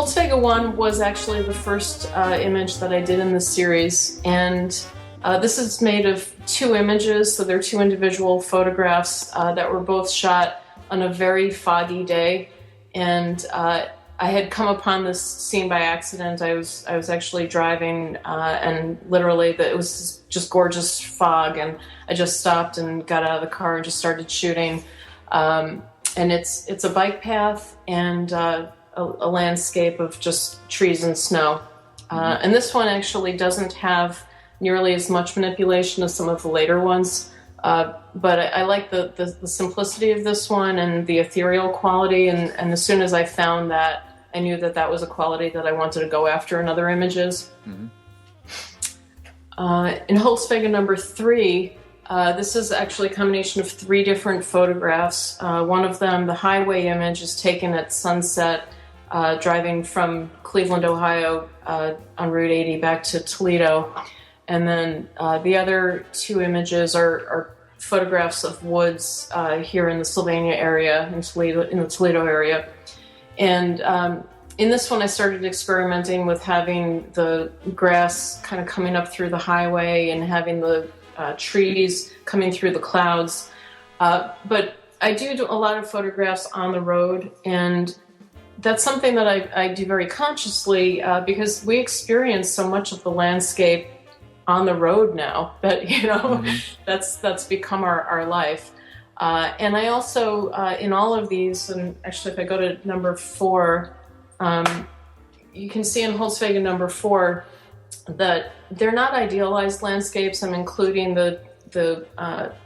Holzwege 1 was actually the first image that I did in this series, and this is made of 2 images, so they're 2 individual photographs that were both shot on a very foggy day, and I had come upon this scene by accident. I was actually driving, and literally it was just gorgeous fog, and I just stopped and got out of the car and just started shooting. And it's a bike path and a landscape of just trees and snow. And this one actually doesn't have nearly as much manipulation as some of the later ones. But I like the simplicity of this one and the ethereal quality. And as soon as I found that, I knew that was a quality that I wanted to go after in other images. Mm-hmm. In Holzwege number 3, this is actually a combination of 3 different photographs. One of them, the highway image, is taken at sunset, driving from Cleveland, Ohio, on Route 80 back to Toledo. And then the other 2 images are photographs of woods here in the Sylvania area, in the Toledo area. And in this one, I started experimenting with having the grass kind of coming up through the highway and having the trees coming through the clouds. But I do a lot of photographs on the road, and that's something that I do very consciously because we experience so much of the landscape on the road now that, mm-hmm. that's become our life. And I also, in all of these, and actually if I go to number 4, you can see in Holzwege number 4 that they're not idealized landscapes. I'm including the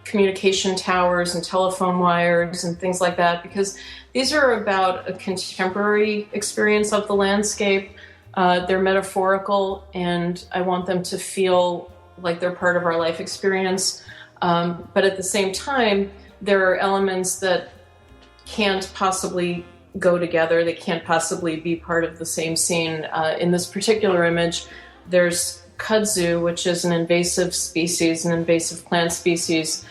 communication towers and telephone wires and things like that, because these are about a contemporary experience of the landscape. They're metaphorical, and I want them to feel like they're part of our life experience. But at the same time, there are elements that can't possibly go together. They can't possibly be part of the same scene. In this particular image, there's kudzu, which is an invasive species, an invasive plant species,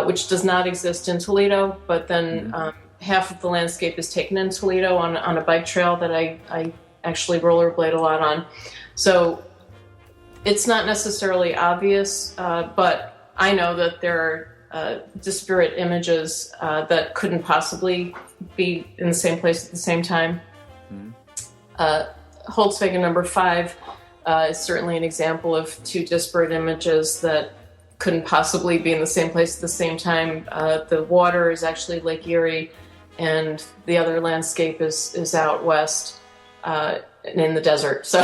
which does not exist in Toledo, but then half of the landscape is taken in Toledo on a bike trail that I actually rollerblade a lot on. So it's not necessarily obvious, but I know that there are disparate images that couldn't possibly be in the same place at the same time. Holzwege number 5 is certainly an example of 2 disparate images that couldn't possibly be in the same place at the same time. The water is actually Lake Erie, and the other landscape is out west in the desert. So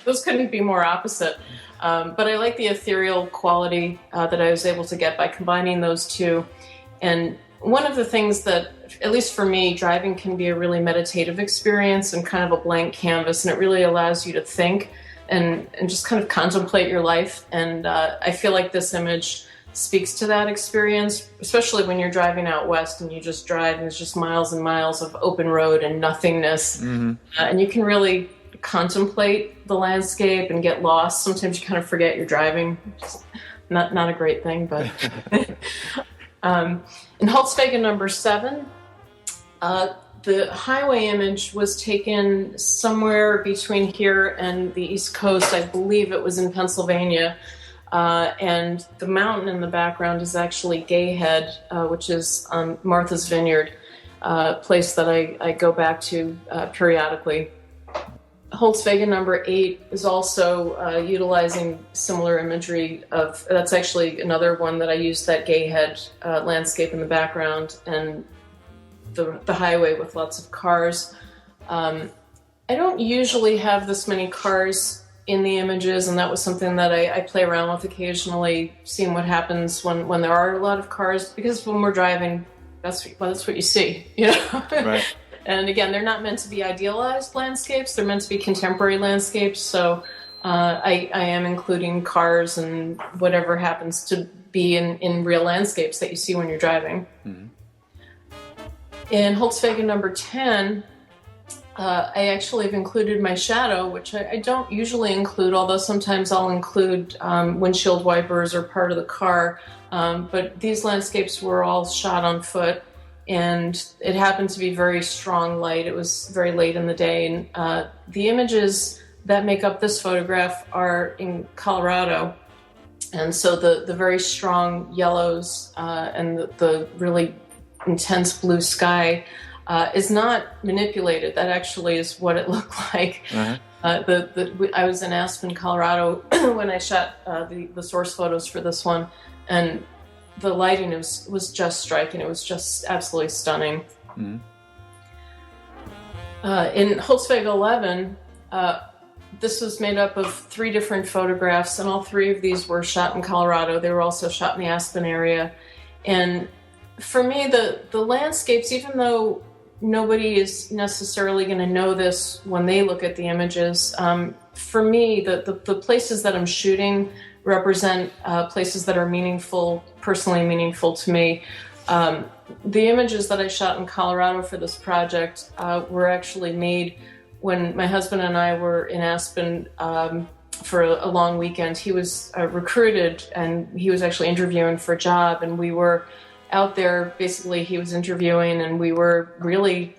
those couldn't be more opposite. But I like the ethereal quality that I was able to get by combining those 2. And one of the things that, at least for me, driving can be a really meditative experience and kind of a blank canvas, and it really allows you to think and just kind of contemplate your life. And I feel like this image speaks to that experience, especially when you're driving out west and you just drive and it's just miles and miles of open road and nothingness. Mm-hmm. And you can really contemplate the landscape and get lost. Sometimes you kind of forget you're driving. Not a great thing, but in Holzwege number 7, the highway image was taken somewhere between here and the East Coast. I believe it was in Pennsylvania. And the mountain in the background is actually Gayhead, which is on Martha's Vineyard, a place that I go back to periodically. Holzwege number 8 is also utilizing similar imagery that's actually another one that I used, that Gayhead landscape in the background and the highway with lots of cars. I don't usually have this many cars in the images, and that was something that I play around with occasionally, seeing what happens when there are a lot of cars, because when we're driving, that's what you see, Right. And again, they're not meant to be idealized landscapes. They're meant to be contemporary landscapes. So I am including cars and whatever happens to be in real landscapes that you see when you're driving. Mm-hmm. In Holzwege number 10, I actually have included my shadow, which I don't usually include, although sometimes I'll include windshield wipers or part of the car. But these landscapes were all shot on foot. and it happened to be very strong light. It was very late in the day, and the images that make up this photograph are in Colorado. And so the very strong yellows and the really intense blue sky is not manipulated. That actually is what it looked like. Uh-huh. I was in Aspen, Colorado when I shot the source photos for this one, and the lighting was just striking. It was just absolutely stunning. Mm-hmm. In Holzwege 11, this was made up of 3 different photographs, and all 3 of these were shot in Colorado. They were also shot in the Aspen area. And for me, the landscapes, even though nobody is necessarily going to know this when they look at the images, for me, the places that I'm shooting represent places that are meaningful, personally meaningful to me. The images that I shot in Colorado for this project were actually made when my husband and I were in Aspen for a long weekend. He was recruited, and he was actually interviewing for a job, and we were out there. Basically, he was interviewing, and we were really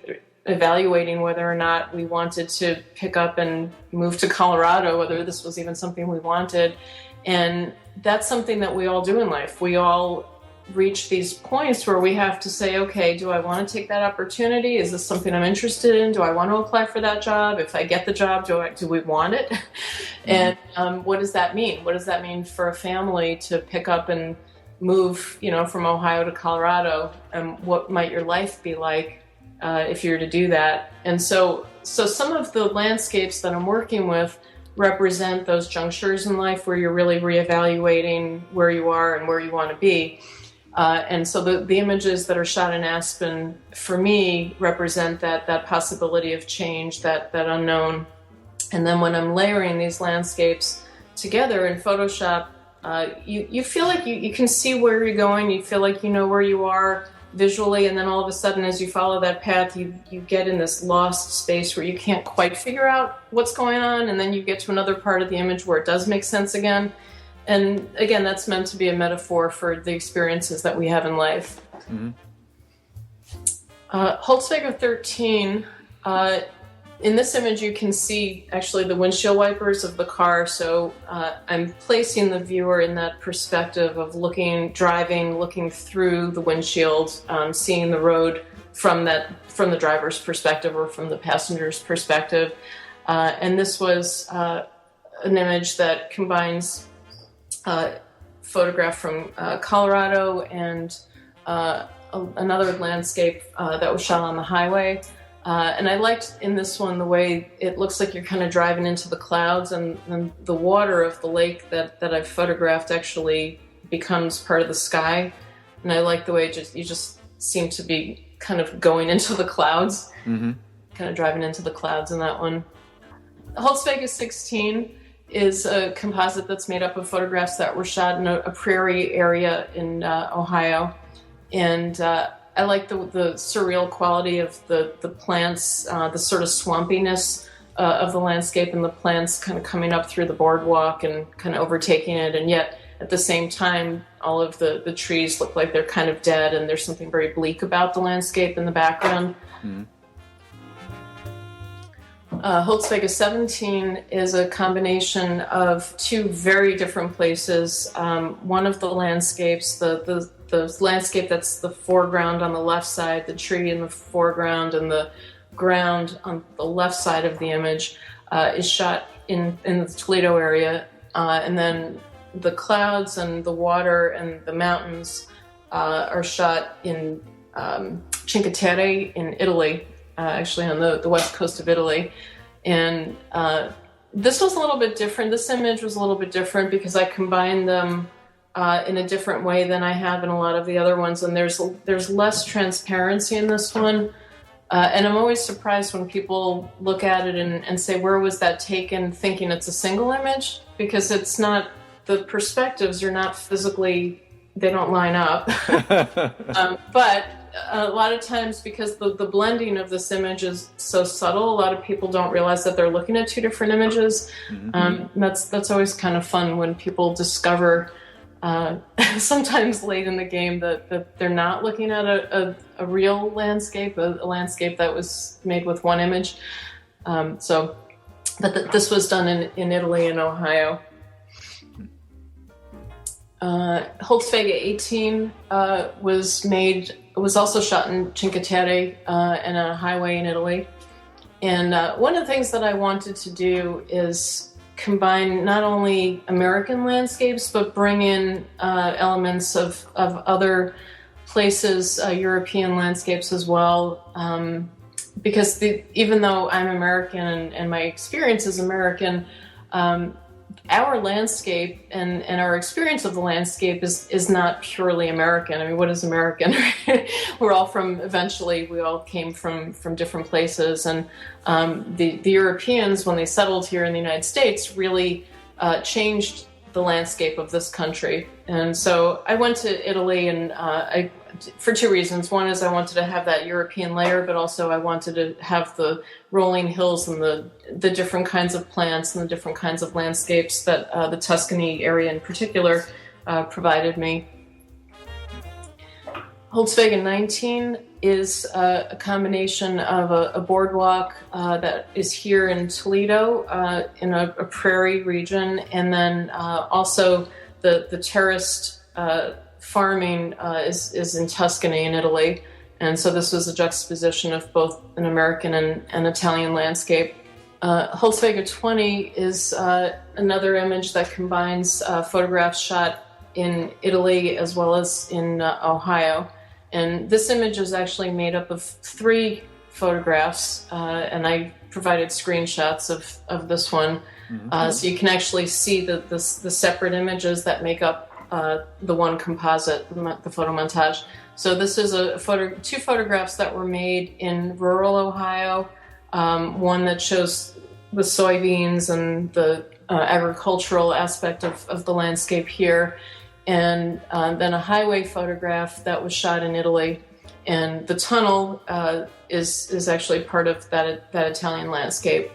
evaluating whether or not we wanted to pick up and move to Colorado, whether this was even something we wanted. And that's something that we all do in life. We all reach these points where we have to say, okay, do I want to take that opportunity? Is this something I'm interested in? Do I want to apply for that job? If I get the job, do we want it? And what does that mean? What does that mean for a family to pick up and move, from Ohio to Colorado? And what might your life be like if you were to do that? And so some of the landscapes that I'm working with represent those junctures in life where you're really reevaluating where you are and where you want to be. And so the images that are shot in Aspen, for me, represent that possibility of change, that unknown. And then when I'm layering these landscapes together in Photoshop, you feel like you can see where you're going, you feel like you know where you are visually, and then all of a sudden, as you follow that path, you get in this lost space where you can't quite figure out what's going on, and then you get to another part of the image where it does make sense again. And again, that's meant to be a metaphor for the experiences that we have in life. Mm-hmm. Holzwege 13, in this image you can see actually the windshield wipers of the car. So I'm placing the viewer in that perspective of driving, looking through the windshield, seeing the road from the driver's perspective or from the passenger's perspective. And this was an image that combines photograph from Colorado and another landscape that was shot on the highway. And I liked in this one the way it looks like you're kind of driving into the clouds, and the water of the lake that I've photographed actually becomes part of the sky. And I like the way you just seem to be kind of going into the clouds, mm-hmm. kind of driving into the clouds in that one. Holzwege 16 is a composite that's made up of photographs that were shot in a prairie area in Ohio. And I like the surreal quality of the plants, the sort of swampiness of the landscape, and the plants kind of coming up through the boardwalk and kind of overtaking it. And yet, at the same time, all of the trees look like they're kind of dead, and there's something very bleak about the landscape in the background. Mm-hmm. Holzwege 17 is a combination of 2 very different places. One of the landscapes, the landscape that's the foreground on the left side, the tree in the foreground, and the ground on the left side of the image is shot in the Toledo area. And then the clouds and the water and the mountains are shot in Cinque Terre in Italy. Actually on the west coast of Italy. And this was a little bit different. This image was a little bit different because I combined them in a different way than I have in a lot of the other ones. And there's less transparency in this one. And I'm always surprised when people look at it and say, where was that taken, thinking it's a single image? Because it's not, the perspectives are not physically, they don't line up. But a lot of times, because the blending of this image is so subtle, a lot of people don't realize that they're looking at 2 different images. Mm-hmm. That's always kind of fun when people discover sometimes late in the game that they're not looking at a real landscape, a landscape that was made with one image. But this was done in Italy and Ohio. Holzwege 18 was also shot in Cinque Terre and a highway in Italy. And one of the things that I wanted to do is combine not only American landscapes, but bring in elements of other places, European landscapes as well. Because even though I'm American and my experience is American, our landscape and our experience of the landscape is not purely American. I mean, what is American? We all came from different places. And the Europeans, when they settled here in the United States, really changed the landscape of this country. And so I went to Italy and for two reasons. One is I wanted to have that European layer, but also I wanted to have the rolling hills and the different kinds of plants and the different kinds of landscapes that the Tuscany area in particular provided me. Holzwege 19 is a combination of a boardwalk that is here in Toledo in a prairie region, and then also the terraced farming is in Tuscany in Italy. And so this was a juxtaposition of both an American and Italian landscape. Holzwege 20 is another image that combines photographs shot in Italy as well as in Ohio. And this image is actually made up of 3 photographs, and I provided screenshots of this one. Mm-hmm. So you can actually see the separate images that make up the one composite, the photo montage. So this is 2 photographs that were made in rural Ohio. One that shows the soybeans and the agricultural aspect of the landscape here, and then a highway photograph that was shot in Italy. And the tunnel is actually part of that Italian landscape.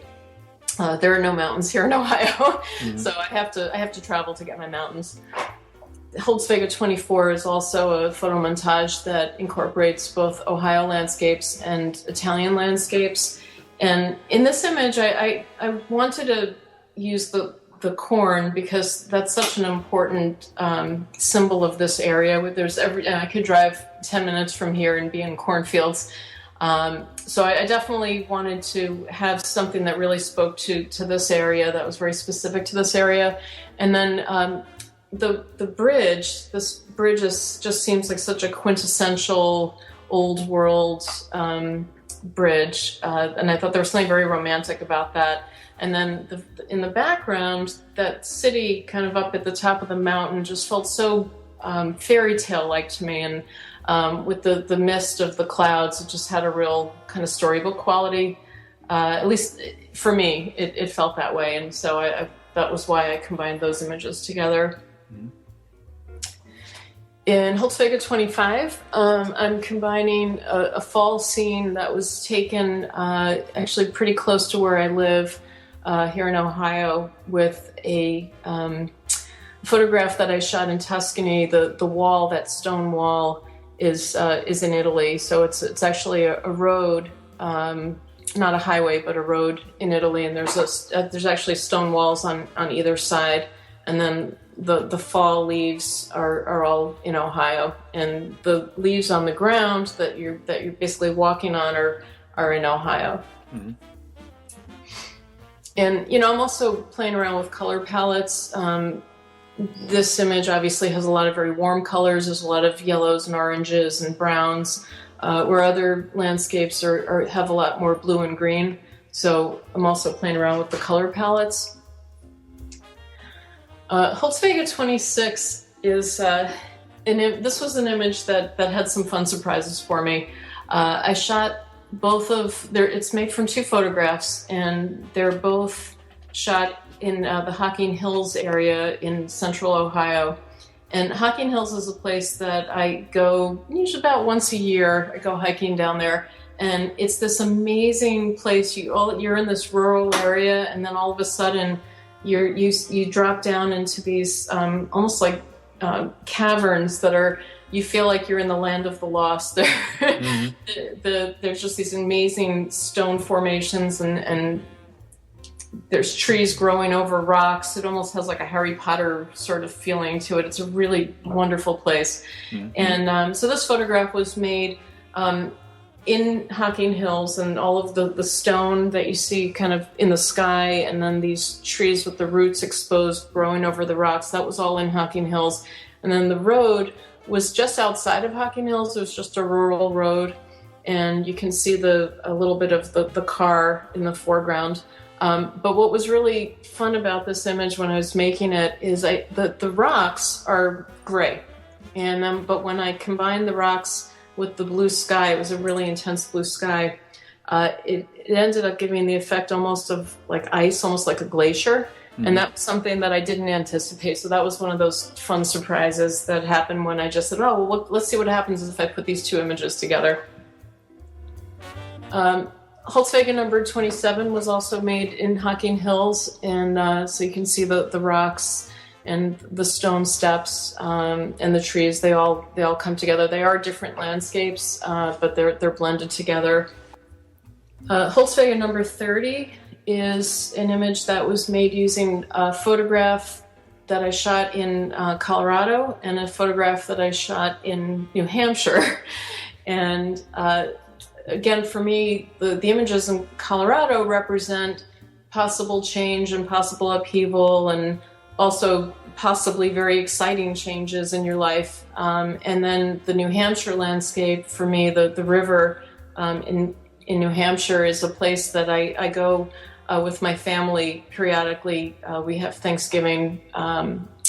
There are no mountains here in Ohio, mm-hmm. So I have to travel to get my mountains. Holzwege 24 is also a photo montage that incorporates both Ohio landscapes and Italian landscapes. And in this image, I wanted to use the corn because that's such an important symbol of this area. I could drive 10 minutes from here and be in cornfields. So I definitely wanted to have something that really spoke to this area, that was very specific to this area. And then the bridge, this bridge just seems like such a quintessential old world bridge, and I thought there was something very romantic about that. And then in the background, that city kind of up at the top of the mountain just felt so fairy tale-like to me, and with the mist of the clouds, it just had a real kind of storybook quality. At least for me, it felt that way, and so that was why I combined those images together. In Holzwege 25, I'm combining a fall scene that was taken actually pretty close to where I live here in Ohio with a photograph that I shot in Tuscany. The wall, that stone wall, is in Italy. So it's actually a road, not a highway, but a road in Italy. And there's actually stone walls on either side, and then the fall leaves are all in Ohio, and the leaves on the ground that you're basically walking on are in Ohio. Mm-hmm. And I'm also playing around with color palettes. This image obviously has a lot of very warm colors. There's a lot of yellows and oranges and browns, where other landscapes have a lot more blue and green. So I'm also playing around with the color palettes. Holzwege 26 is, this was an image that had some fun surprises for me. I shot it's made from 2 photographs, and they're both shot in the Hocking Hills area in central Ohio. And Hocking Hills is a place that I go usually about once a year. I go hiking down there, and it's this amazing place. You're in this rural area, and then all of a sudden you drop down into these almost like caverns that are, you feel like you're in the land of the lost. There's just these amazing stone formations, and there's trees growing over rocks. It almost has like a Harry Potter sort of feeling to it. It's a really wonderful place. And so this photograph was made in Hocking Hills, and all of the stone that you see kind of in the sky, and then these trees with the roots exposed growing over the rocks, that was all in Hocking Hills. And then the road was just outside of Hocking Hills. It was just a rural road, and you can see a little bit of the car in the foreground. But what was really fun about this image when I was making it is the rocks are gray, and but when I combined the rocks with the blue sky, it was a really intense blue sky. It ended up giving the effect almost of like ice, almost like a glacier. And that was something that I didn't anticipate. So that was one of those fun surprises that happened when I just said, oh, well, let's see what happens if I put these two images together. Holzwege number 27 was also made in Hocking Hills, and so you can see the rocks and the stone steps and the trees. They all come together. They are different landscapes, but they're blended together. Holzwege number 30 is an image that was made using a photograph that I shot in Colorado and a photograph that I shot in New Hampshire. And again, for me, the images in Colorado represent possible change and possible upheaval, and also possibly very exciting changes in your life. And then the New Hampshire landscape, for me, the river in New Hampshire is a place that I go with my family periodically. We have Thanksgiving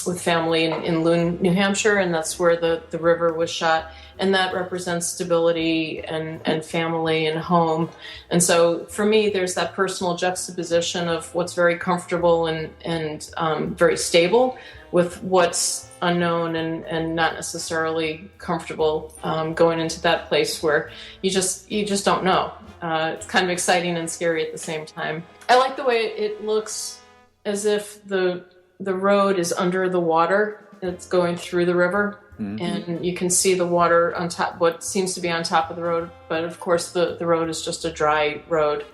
with family in Loon, New Hampshire, and that's where the river was shot. And that represents stability and family and home. And so for me, there's that personal juxtaposition of what's very comfortable and very stable with what's unknown and not necessarily comfortable, going into that place where you just don't know. It's kind of exciting and scary at the same time. I like the way it looks as if the road is under the water. It's going through the river. And you can see the water on top, what seems to be on top of the road, but of course the road is just a dry road.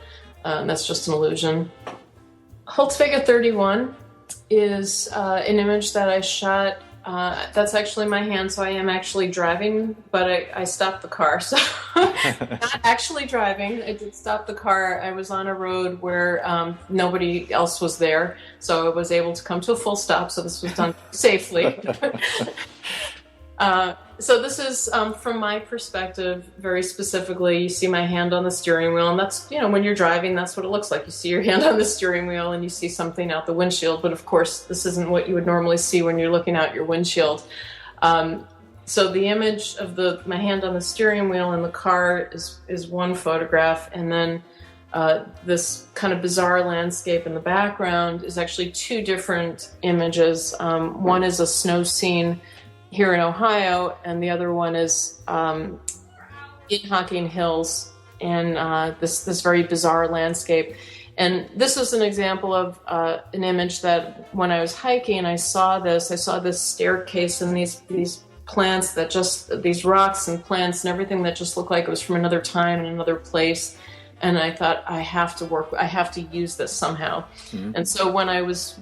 That's just an illusion. Holzwege 31 is an image that I shot. That's actually my hand, so I am actually driving, but I stopped the car. So not actually driving. I did stop the car. I was on a road where nobody else was there, so I was able to come to a full stop, so this was done safely. So this is, from my perspective, very specifically, you see my hand on the steering wheel, and that's, when you're driving, that's what it looks like. You see your hand on the steering wheel and you see something out the windshield, but of course, this isn't what you would normally see when you're looking out your windshield. So the image of my hand on the steering wheel in the car is one photograph, and then this kind of bizarre landscape in the background is actually two different images. One is a snow scene here in Ohio, and the other one is in Hocking Hills, and this very bizarre landscape. And this is an example of an image that when I was hiking, I saw this staircase and these plants that just, these rocks and plants and everything that just looked like it was from another time and another place. And I thought, I have to use this somehow. And so when I was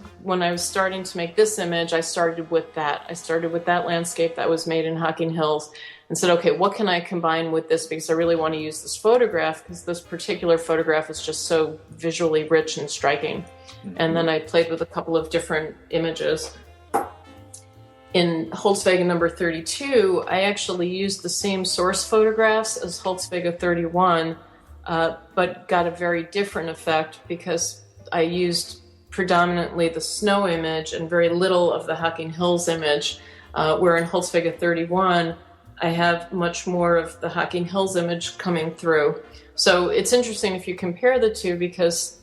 starting to make this image, I started with that. I started with that landscape that was made in Hocking Hills and said, okay, what can I combine with this? Because I really want to use this photograph, because this particular photograph is just so visually rich and striking. And then I played with a couple of different images. In Holzwege number 32, I actually used the same source photographs as Holzwege 31, but got a very different effect because I used predominantly the snow image and very little of the Hocking Hills image, where in Holzwege 31, I have much more of the Hocking Hills image coming through. So it's interesting if you compare the two, because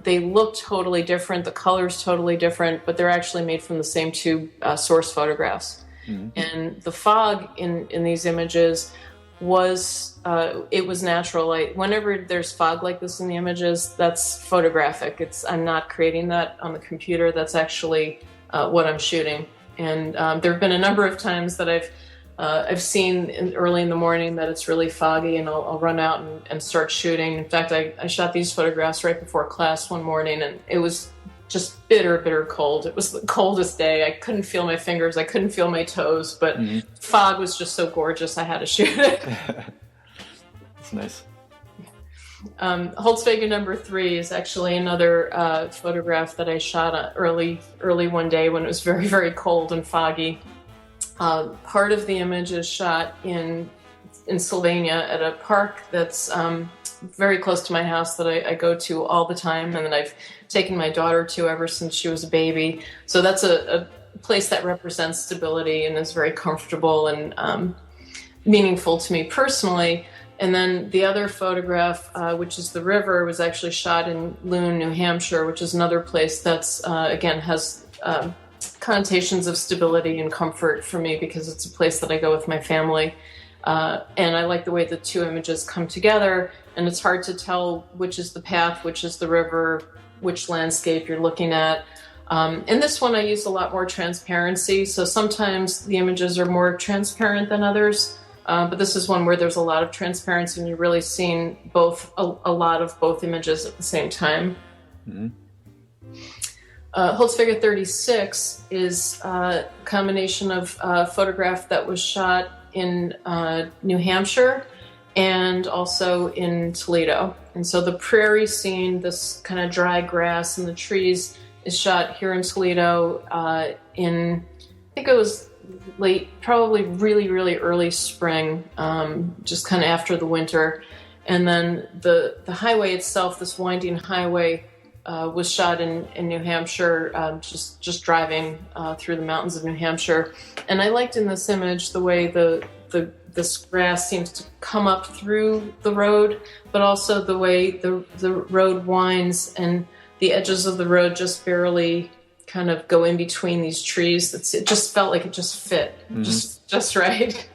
they look totally different, the color's totally different, but they're actually made from the same two source photographs. And the fog in these images was it was natural. Whenever there's fog like this in the images, that's photographic. I'm not creating that on the computer. That's actually what I'm shooting. And there have been a number of times that I've seen early in the morning that it's really foggy, and I'll run out and start shooting. In fact, I shot these photographs right before class one morning, and it was just bitter cold. It was the coldest day. I couldn't feel my fingers. I couldn't feel my toes, but fog was just so gorgeous I had to shoot it. That's nice. Holzwege number 3 is actually another photograph that I shot early one day when it was very cold and foggy. Part of the image is shot in Slovenia at a park that's very close to my house that I go to all the time, and that I've taken my daughter to ever since she was a baby. So that's a place that represents stability and is very comfortable and meaningful to me personally. And then the other photograph, which is the river, was actually shot in Loon, New Hampshire, which is another place that's, again, has connotations of stability and comfort for me because it's a place that I go with my family. And I like the way the two images come together, and it's hard to tell which is the path, which is the river, which landscape you're looking at. In this one, I use a lot more transparency, so sometimes the images are more transparent than others. But this is one where there's a lot of transparency, and you're really seeing a lot of both images at the same time. Holzwege 36 is a combination of a photograph that was shot in New Hampshire and also in Toledo. And so the prairie scene, this kind of dry grass and the trees, is shot here in Toledo in, I think it was late, probably really early spring, just kind of after the winter. And then the highway itself, this winding highway, was shot in New Hampshire, just driving through the mountains of New Hampshire. And I liked in this image the way this grass seems to come up through the road, but also the way the road winds and the edges of the road just barely kind of go in between these trees. It just felt like it just fit, just right.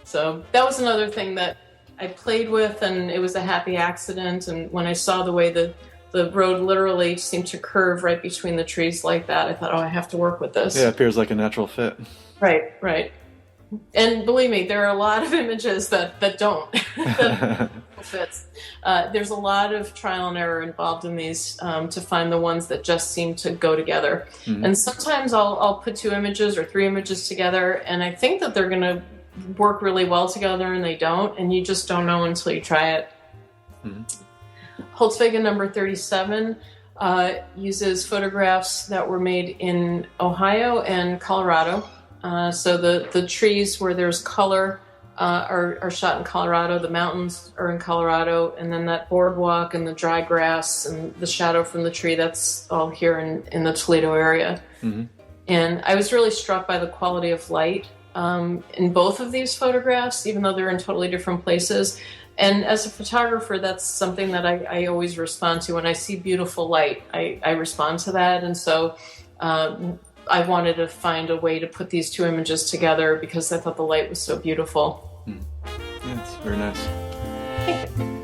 So that was another thing that I played with, and it was a happy accident. And when I saw the way the road literally seemed to curve right between the trees like that, I thought, oh, I have to work with this. Yeah, it appears like a natural fit. Right. And believe me, there are a lot of images that don't that fits. There's a lot of trial and error involved in these to find the ones that just seem to go together. And sometimes I'll put 2 images or 3 images together, and I think that they're going to work really well together, and they don't, and you just don't know until you try it. Holzwege number 37 uses photographs that were made in Ohio and Colorado. So the trees where there's color are shot in Colorado, the mountains are in Colorado, and then that boardwalk and the dry grass and the shadow from the tree, that's all here in the Toledo area. And I was really struck by the quality of light in both of these photographs, even though they're in totally different places. And as a photographer, that's something that I always respond to. When I see beautiful light, I respond to that. And so I wanted to find a way to put these 2 images together because I thought the light was so beautiful. Yeah, it's very nice. Thank you.